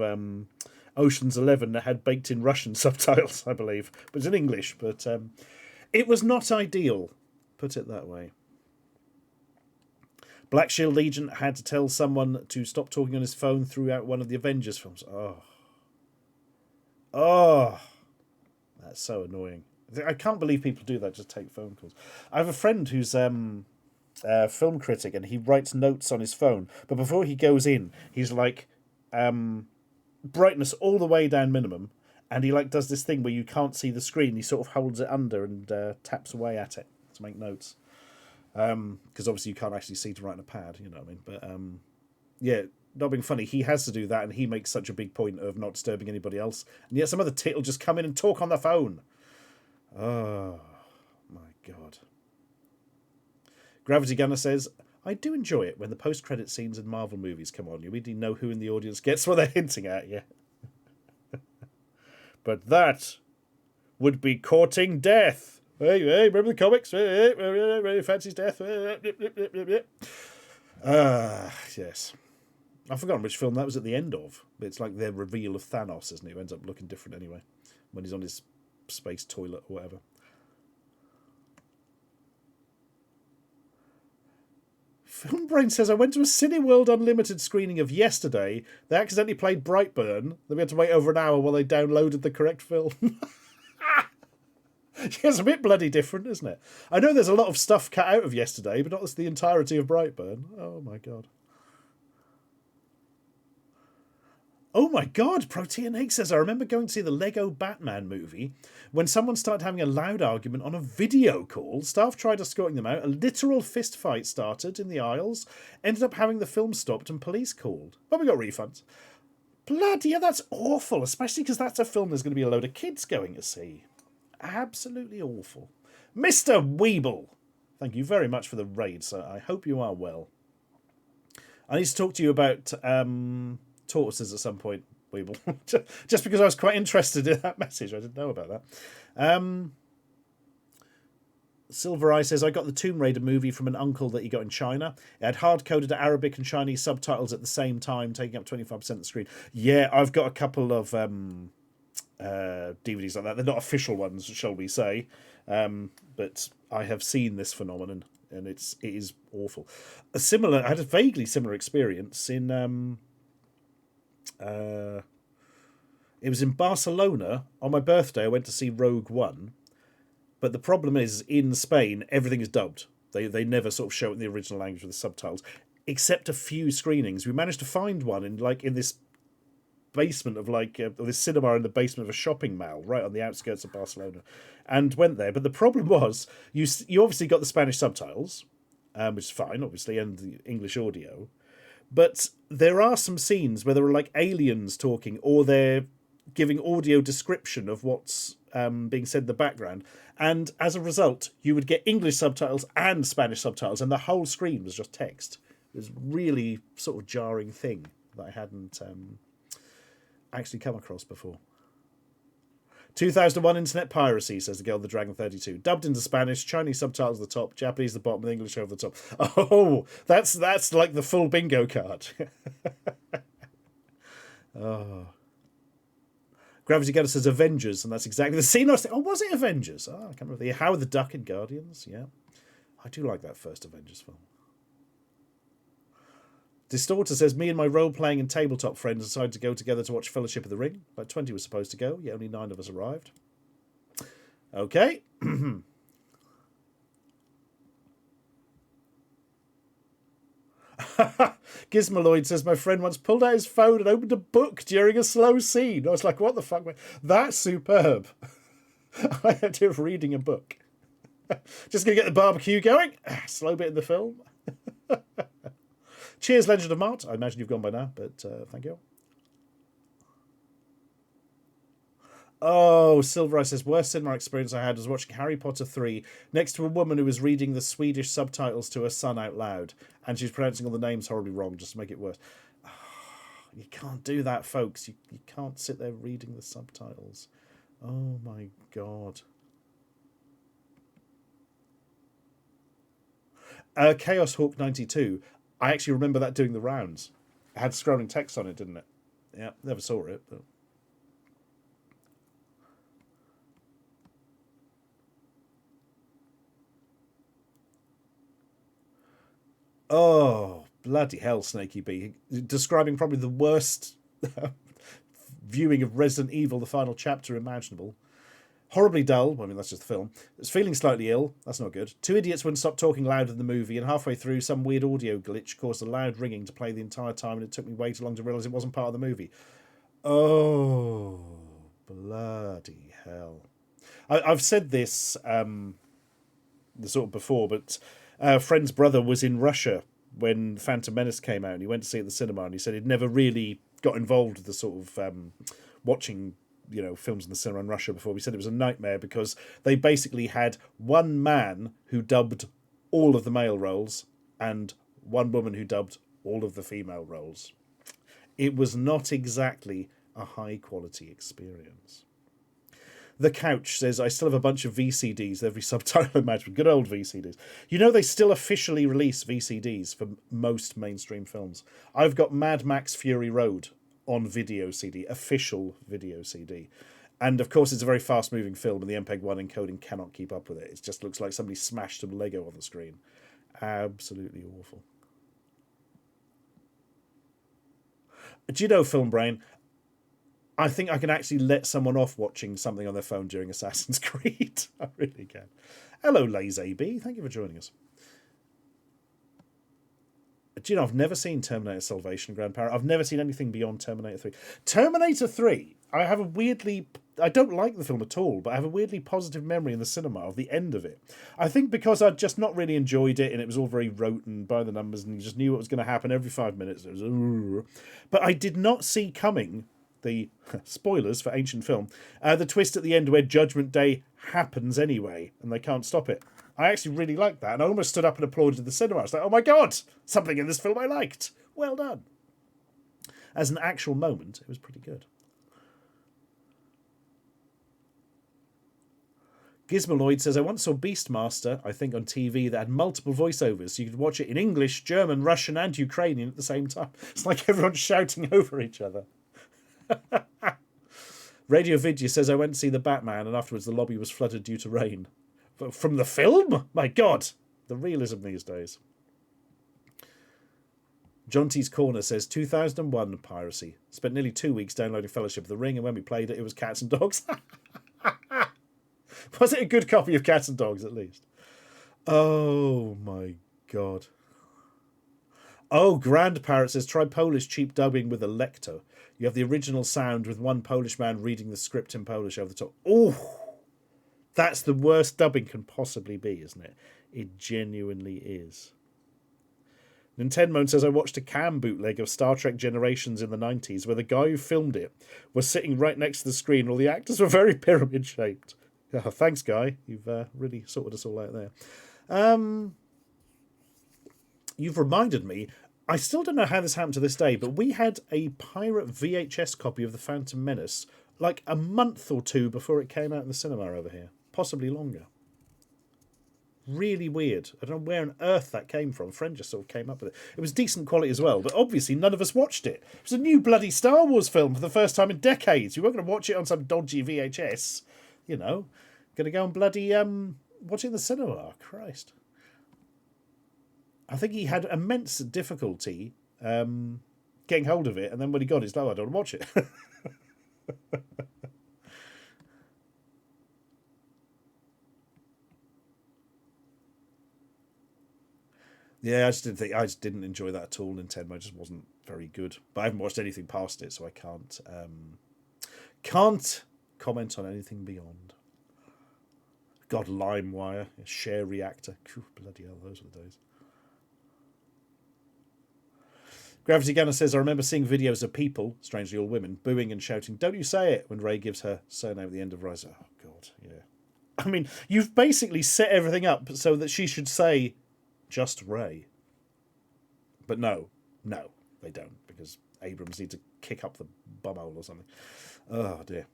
Ocean's 11 that had baked in Russian subtitles, I believe. But it's in English, but it was not ideal, put it that way. Black Shield Legion had to tell someone to stop talking on his phone throughout one of the Avengers films. Oh, that's so annoying. I can't believe people do that, just take phone calls. I have a friend who's a film critic and he writes notes on his phone, but before he goes in, he's like brightness all the way down minimum, and he like does this thing where you can't see the screen. He sort of holds it under and taps away at it to make notes. Because obviously you can't actually see to write on a pad, you know what I mean? But yeah, not being funny, he has to do that, and he makes such a big point of not disturbing anybody else, and yet some other tit will just come in and talk on the phone. Oh my god. Gravity Gunner says, "I do enjoy it when the post-credit scenes in Marvel movies come on. You really know who in the audience gets what they're hinting at, yeah." But that would be courting death. Hey, remember the comics? Hey, fancies death. Yes. I've forgotten which film that was at the end of. It's like their reveal of Thanos, isn't it? Who ends up looking different anyway when he's on his space toilet or whatever. Film Brain says, "I went to a Cineworld Unlimited screening of Yesterday. They accidentally played Brightburn. Then we had to wait over an hour while they downloaded the correct film." It's a bit bloody different, isn't it? I know there's a lot of stuff cut out of Yesterday, but not the entirety of Brightburn. Oh my god. Oh my god, Protean Egg says, "I remember going to see the Lego Batman movie. When someone started having a loud argument on a video call, staff tried escorting them out, a literal fist fight started in the aisles, ended up having the film stopped and police called. But we got refunds." Bloody hell, that's awful, especially because that's a film there's going to be a load of kids going to see. Absolutely awful. Mr. Weeble, thank you very much for the raid, sir. I hope you are well. I need to talk to you about tortoises at some point, Weeble. Just because I was quite interested in that message. I didn't know about that. Silver Eye says, I got the Tomb Raider movie from an uncle that he got in China. It had hard-coded Arabic and Chinese subtitles at the same time, taking up 25% of the screen. Yeah, I've got a couple of DVDs like that. They're not official ones, shall we say. But I have seen this phenomenon, and it is awful. I had a vaguely similar experience in... it was in Barcelona. On my birthday, I went to see Rogue One. But the problem is, in Spain, everything is dubbed. They never sort of show it in the original language with the subtitles, except a few screenings. We managed to find one in this basement of this cinema in the basement of a shopping mall right on the outskirts of Barcelona, and went there. But the problem was, you obviously got the Spanish subtitles, which is fine, obviously, and the English audio. But there are some scenes where there are like aliens talking, or they're giving audio description of what's being said in the background. And as a result, you would get English subtitles and Spanish subtitles, and the whole screen was just text. It was really sort of jarring thing that I hadn't actually come across before. 2001 internet piracy, says the girl with the Dragon 32. Dubbed into Spanish, Chinese subtitles at the top, Japanese at the bottom, and English over the top. Oh, that's like the full bingo card. Oh. Gravity Gunner says Avengers, and that's exactly the scene I was thinking. Oh, was it Avengers? Oh, I can't remember. The Howard the Duck and Guardians. Yeah. I do like that first Avengers film. Distorter says, me and my role-playing and tabletop friends decided to go together to watch Fellowship of the Ring. About 20 were supposed to go. Yeah, only 9 of us arrived. Okay. Gizmaloid says, my friend once pulled out his phone and opened a book during a slow scene. I was like, what the fuck? That's superb. I had to have reading a book. Just going to get the barbecue going. Slow bit in the film. Cheers, Legend of Mart. I imagine you've gone by now, but thank you. Oh, Silver Eye says, worst cinema experience I had was watching Harry Potter 3 next to a woman who was reading the Swedish subtitles to her son out loud, and she was pronouncing all the names horribly wrong just to make it worse. Oh, you can't do that, folks. You can't sit there reading the subtitles. Oh, my God. Chaos Hawk 92. I actually remember that doing the rounds. It had scrolling text on it, didn't it? Yeah, never saw it, but... Oh, bloody hell, Snaky B. Describing probably the worst viewing of Resident Evil, the final chapter imaginable. Horribly dull. I mean, that's just the film. It's feeling slightly ill. That's not good. 2 idiots wouldn't stop talking loud in the movie, and halfway through, some weird audio glitch caused a loud ringing to play the entire time, and it took me way too long to realise it wasn't part of the movie. Oh, bloody hell. I've said this sort of before, but... a friend's brother was in Russia when Phantom Menace came out, and he went to see it at the cinema, and he said he'd never really got involved with the sort of watching, films in the cinema in Russia before. He said it was a nightmare because they basically had one man who dubbed all of the male roles and one woman who dubbed all of the female roles. It was not exactly a high-quality experience. The Couch says, I still have a bunch of VCDs, every subtitle imaginable. Good old VCDs. They still officially release VCDs for most mainstream films. I've got Mad Max Fury Road on video CD, official video CD. And, of course, it's a very fast-moving film, and the MPEG-1 encoding cannot keep up with it. It just looks like somebody smashed some Lego on the screen. Absolutely awful. Do you know, Film Brain... I think I can actually let someone off watching something on their phone during Assassin's Creed. I really can. Hello, Lazy B. Thank you for joining us. Do you know, I've never seen Terminator Salvation, Grand Power. I've never seen anything beyond Terminator 3. Terminator 3, I don't like the film at all, but I have a weirdly positive memory in the cinema of the end of it. I think because I'd just not really enjoyed it, and it was all very rote and by the numbers, and you just knew what was going to happen every 5 minutes. It was, but I did not see coming... the spoilers for ancient film, the twist at the end where Judgment Day happens anyway, and they can't stop it. I actually really liked that, and I almost stood up and applauded in the cinema. I was like, oh my God, something in this film I liked. Well done. As an actual moment, it was pretty good. Gizmoloid says, I once saw Beastmaster, I think on TV, that had multiple voiceovers, so you could watch it in English, German, Russian and Ukrainian at the same time. It's like everyone's shouting over each other. Radio Vidya says, I went to see The Batman and afterwards the lobby was flooded due to rain. But from the film? My God! The realism these days. John T's Corner says, 2001 piracy. Spent nearly 2 weeks downloading Fellowship of the Ring, and when we played it, it was cats and dogs. Was it a good copy of Cats and Dogs, at least? Oh, my God. Oh, Grand Parrot says, try Polish cheap dubbing with a lector. You have the original sound with one Polish man reading the script in Polish over the top. Oh, that's the worst dubbing can possibly be, isn't it? It genuinely is. Nintendo says, I watched a cam bootleg of Star Trek Generations in the 90s where the guy who filmed it was sitting right next to the screen. All the actors were very pyramid-shaped. Oh, thanks, Guy. You've really sorted us all out there. You've reminded me, I still don't know how this happened to this day, but we had a pirate VHS copy of The Phantom Menace like a month or two before it came out in the cinema over here. Possibly longer. Really weird. I don't know where on earth that came from. A friend just sort of came up with it. It was decent quality as well, but obviously none of us watched it. It was a new bloody Star Wars film for the first time in decades. We weren't going to watch it on some dodgy VHS. You know, going to go and bloody watch it in the cinema. Oh, Christ. I think he had immense difficulty getting hold of it, and then when he got it, he's like, oh, I don't want to watch it. Yeah, I just didn't enjoy that at all. Nintendo just wasn't very good. But I haven't watched anything past it, so I can't comment on anything beyond. God, LimeWire, Share Reactor. Phew, bloody hell, those were the days. Gravity Gunner says, I remember seeing videos of people, strangely all women, booing and shouting, don't you say it, when Ray gives her surname at the end of Rise. Oh, God, yeah. I mean, you've basically set everything up so that she should say just Ray. But no, they don't, because Abrams needs to kick up the bumhole or something. Oh, dear.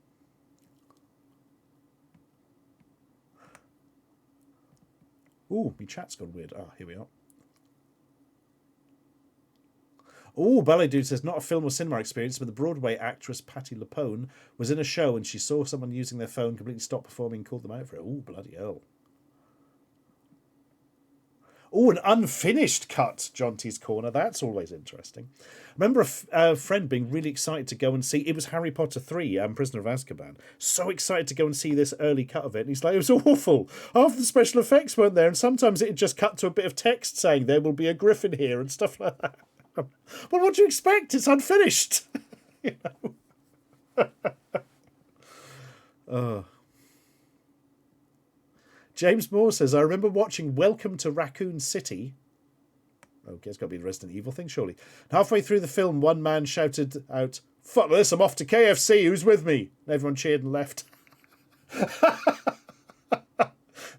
Ooh, my chat's gone weird. Ah, here we are. Oh, Ballet Dude says, not a film or cinema experience, but the Broadway actress Patti LuPone was in a show and she saw someone using their phone, completely stopped performing, called them out for it. Oh, bloody hell. Oh, an unfinished cut, John T's Corner. That's always interesting. I remember a friend being really excited to go and see, it was Harry Potter 3, Prisoner of Azkaban. So excited to go and see this early cut of it. And he's like, it was awful. Half the special effects weren't there. And sometimes it had just cut to a bit of text saying there will be a griffin here and stuff like that. Well, what do you expect? It's unfinished. You know? James Moore says, I remember watching Welcome to Raccoon City. Okay, it's got to be the Resident Evil thing, surely. Halfway through the film, one man shouted out, fuck this, I'm off to KFC, who's with me? And everyone cheered and left.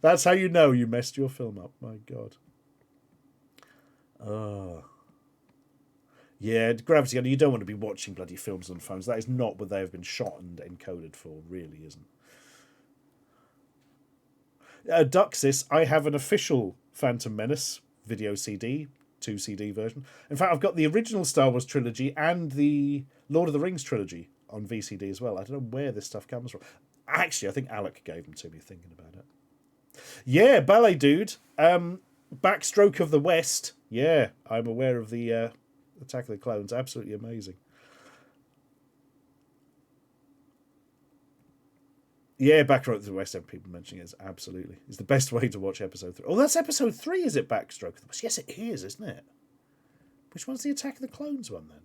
That's how you know you messed your film up, my God. Yeah, Gravity Gunner, you don't want to be watching bloody films on phones. That is not what they have been shot and encoded for, really isn't. Duxis, I have an official Phantom Menace video CD, 2 CD version. In fact, I've got the original Star Wars trilogy and the Lord of the Rings trilogy on VCD as well. I don't know where this stuff comes from. Actually, I think Alec gave them to me, thinking about it. Yeah, Ballet Dude. Backstroke of the West. Yeah, I'm aware of the Attack of the Clones. Absolutely amazing. Yeah, Backstroke of the West, people mentioning it, is absolutely. It's the best way to watch episode 3. Oh, that's episode 3, is it, Backstroke of the West? Yes, it is, isn't it? Which one's the Attack of the Clones one, then?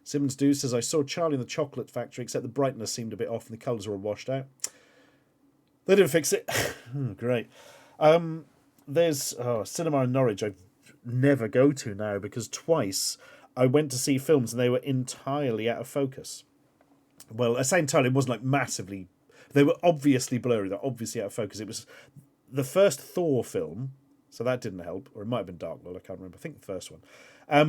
Simmons Do says, I saw Charlie in the Chocolate Factory, except the brightness seemed a bit off and the colours were all washed out. They didn't fix it. Great. There's cinema in Norwich I never go to now because twice I went to see films and they were entirely out of focus. Well, I say entirely, it wasn't like massively They were obviously blurry. They're obviously out of focus. It was the first Thor film, so that didn't help. Or it might have been Dark World, I can't remember. I think the first one.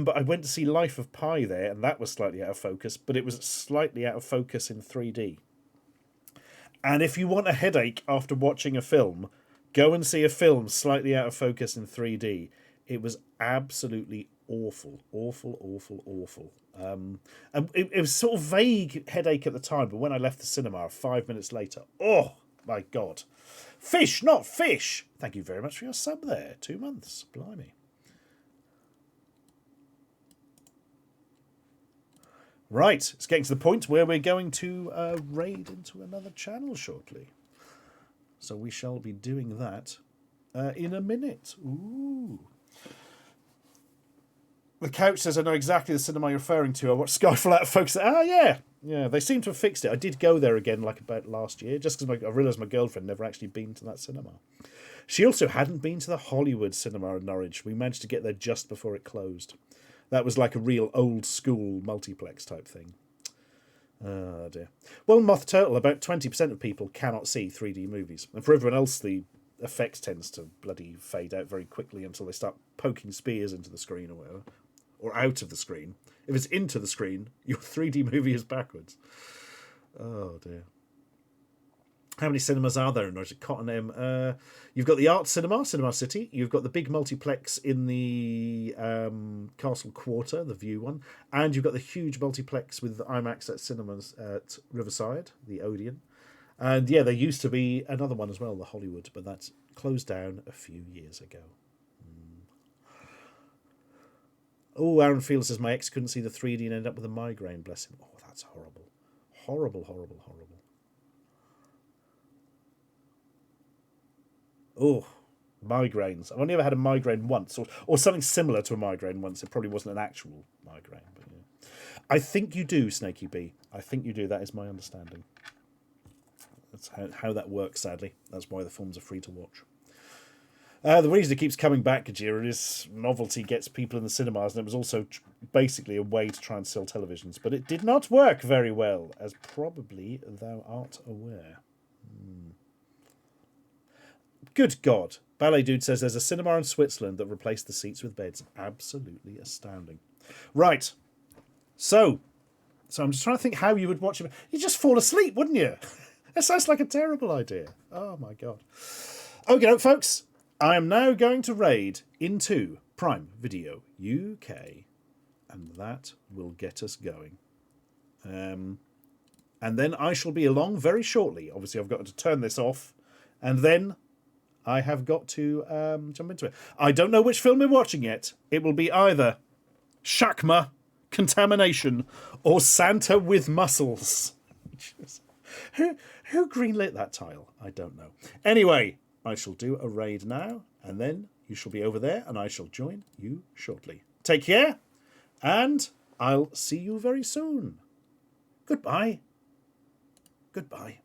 But I went to see Life of Pi there, and that was slightly out of focus, but it was slightly out of focus in 3D. And if you want a headache after watching a film, go and see a film slightly out of focus in 3D. It was absolutely awful, awful, awful, awful. And it was sort of vague headache at the time, but when I left the cinema 5 minutes later, oh my God. Fish, not fish! Thank you very much for your sub there. 2 months. Blimey. Right, it's getting to the point where we're going to raid into another channel shortly. So we shall be doing that in a minute. Ooh. The couch says, I know exactly the cinema you're referring to. I watched Skyfall out of focus. Ah, yeah. Yeah, they seem to have fixed it. I did go there again like about last year, just because I realised my girlfriend never actually been to that cinema. She also hadn't been to the Hollywood cinema in Norwich. We managed to get there just before it closed. That was like a real old school multiplex type thing. Oh dear. Well, Moth Turtle, about 20% of people cannot see 3D movies. And for everyone else, the effects tends to bloody fade out very quickly until they start poking spears into the screen or whatever. Or out of the screen. If it's into the screen, your 3D movie is backwards. Oh dear. How many cinemas are there in Norwich? Cotton M. You've got the Art Cinema, Cinema City. You've got the big multiplex in the Castle Quarter, the View one. And you've got the huge multiplex with IMAX at cinemas at Riverside, the Odeon. And yeah, there used to be another one as well, the Hollywood, but that's closed down a few years ago. Oh, Aaron Field says, my ex couldn't see the 3D and ended up with a migraine, bless him. Oh, that's horrible. Horrible, horrible, horrible. Oh, migraines. I've only ever had a migraine once, or something similar to a migraine once. It probably wasn't an actual migraine. But yeah. I think you do, Snaky B. I think you do. That is my understanding. That's how that works, sadly. That's why the films are free to watch. The reason it keeps coming back, Kajira, is novelty gets people in the cinemas, and it was also basically a way to try and sell televisions. But it did not work very well, as probably thou art aware. Good God. Ballet Dude says there's a cinema in Switzerland that replaced the seats with beds. Absolutely astounding. Right. So I'm just trying to think how you would watch it. You'd just fall asleep, wouldn't you? That sounds like a terrible idea. Oh, my God. Okay, folks. I am now going to raid into Prime Video UK, and that will get us going. And then I shall be along very shortly. Obviously, I've got to turn this off, and then I have got to jump into it. I don't know which film we're watching yet. It will be either Shakma, Contamination, or Santa with Muscles. Who greenlit that tile? I don't know. Anyway, I shall do a raid now, and then you shall be over there, and I shall join you shortly. Take care, and I'll see you very soon. Goodbye. Goodbye.